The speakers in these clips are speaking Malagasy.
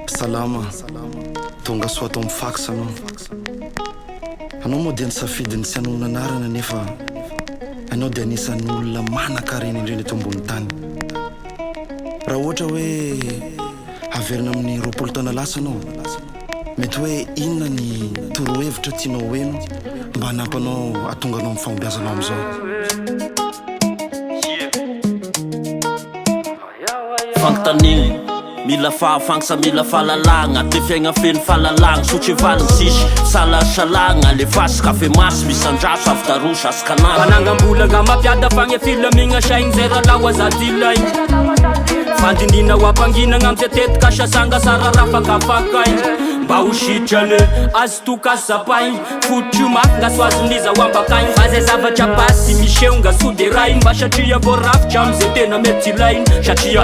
Salama, tonga soa atao mifax anao. Anao moa dia nisafidiny sy anona anarana nefa anao dia anisan'ny olona manan-karena indrindra eto ambony tany. Raha ohatra hoe averina amin'ny 20 taona lasa anao, mety hoe inona ny torohevitra tianao hoeno mba hanampanao atonga anao amin'ny fahombiazanao amin'izao? Fanontaniana mila fahafagnasa mila fahalalagna te fiaigna feno fahalalagna sotry valiny sisy salasalagna le fasika fe masy misandraso avy tarosa askanagna fanangambolagna mampiada fagny filamigna saigny zay ralaho azadilaigny fandinina ho ampanginagna amitetetika sasanga sararafakafakaigny mba ho sitrany azy tokasapaigny fototry mafy so azoniza ho ambakaigny fa zay zavatra basy miseonga sode raigny mba satria voarafitra amizay tena mety ilaigny satria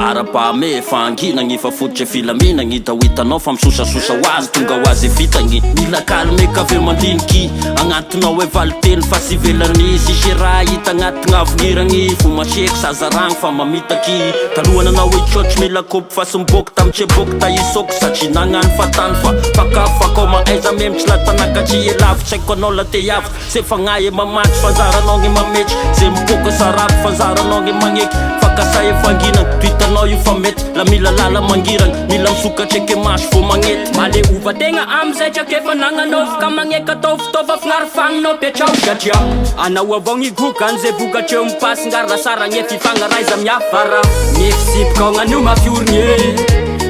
ara-pahame fanginagny fa fototry filaminagny da ho hitanao fa misosasosa ho azy tonga ho azy vitagny mila kalmeka ave mandiniky agnatinao hoe valiteny fa sy velany sisy raha hita agnatigna aveniragny fo maseky sazaragny fa mamitaky talohana anao hitrotry mila kopy fa simboky tamitseboky ta isoko satria nagnano fatany fa pakafakao maaiza memitsy latanakatry elavitsy aiko anao la te hiavy se fagnahy e mamatsy fanzaranao gny mametry ze miboka sarako fanzaranao gny magneky fakasay e fanginagny tohitanao io fa mety la mila lala mangiragny mila misokatry eke masy vo magnety male ova tegna amizay trakefa nagnanaovy ka magneky atao fitaova fignary fagninao petrao satria anao avao gny gokany zay vokatreo mipasy ngarla saragny fifangaraiza miafara mifisipika gnanio mafiorigny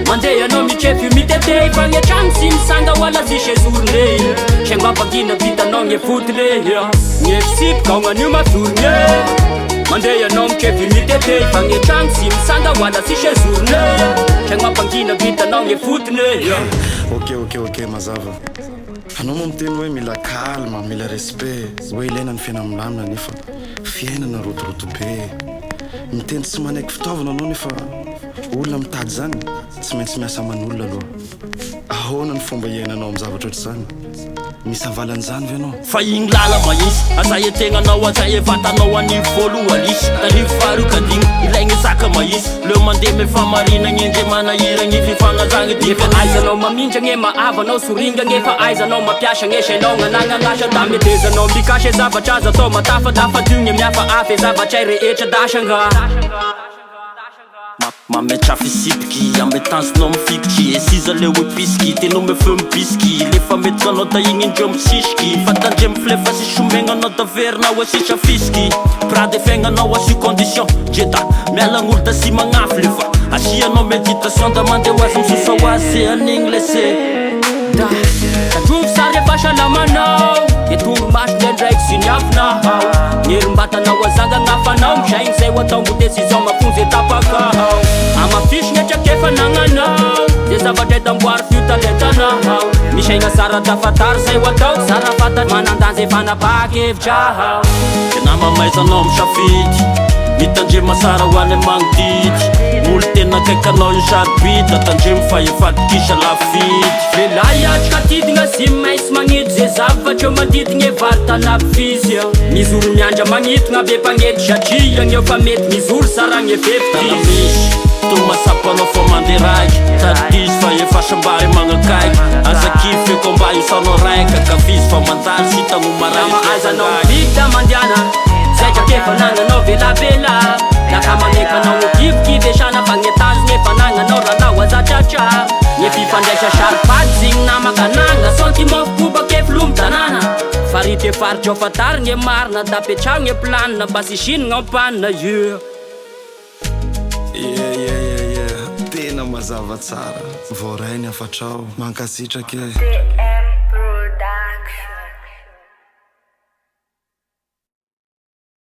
mandeha anao mitrefy mitete fagnetragny sy misanga wala zisy zorne saingo ampagina vitanao gny fotile gny fisipika gnanio mafiorigny mandeha anao mitrefy mitete fagnetragny sy misanga wala zisy zorne saingo ampagina vitanao gny fotile Ok, mazava. Anao moa miteny hoe mila calme, mila respect, hoe ilaina ny fiaina milamina nefa fiainana rotoroto be. Miteny tsy manaiky fitaovana anao nefa olona mitady zany tsy maintsy miasa aman'olona aloha. Ahoana ny fomba iainanao amin'ny zavatra ohatry zany? Misy avalan'izany ve anao? fa igny lala mahisy azay etegnanao azay evatanao anivo voaloha alisy tarivo faharokadigny ilaigny saka mahisy leo mandeha me famarinagny indre manahiragny fifanazagny efa aizanao mamindragne maavanao soringagny efa aizanao mampiasa gne sainao gnanagnanasa da metezanao mbikasy zavatra azy atao matafadafadigny miafa afy zavatra rehetra dasanga mametra fisipiky ambetansinao mifikitry esiza le hoe pisky tenao me feu mibisiky lefa mety anao da igny indreo misisiky fa tandre miflefa sy somegnanao da verinao hoe sisa fisiky prade fiaignanao asio condition jeda mialagn'olo da sy magnafy lefa asianao méditation da mandeha ho azy misosa ho azy anigny lese da tandrovy sary efasalamanao de toromaso ndraindraiky sy niafinao nyerim-batanao azanga agnafanao misaigny zay ho atao mbo décision mafonzy etapakao amafisy netrakefa nagnanao de zavatra etamboary fiotalentanao misaigna sara tafatary zay ho atao sara fata manandanza efanapaky hevitrahao tena mamaizanao misafidy mitandre masara ho any magnodidy olo tena kaikanao insaribita tandre mifahefatikisa lafidy lelahy atrika tidigna sy mainsy magnety ze zavatra mandidigny vary tanapifizy mizoro miandra magnitigna be mpagnety satria gneo fa mety mizoro saragny efefitana misy to masapanao fa manderaiky tadizy fa efasambary magnakaiky azakify eko mba isanao raika kafizy fa mandaly sitagno marama aizanao mivida mandiana zay trakefa nagnanao velabela laka magnekanao mokivikive esana fagnetaziny efa nagnanao ranao azatratra nye fifandraisa saripady zigny namakanagna santimofokobake filomitanana farity efaritra ao fatary nye marina da petragno e planina mba sy sinigna ampanina Yeah. Tena mazava tsara voarainy afatrao mankasitrake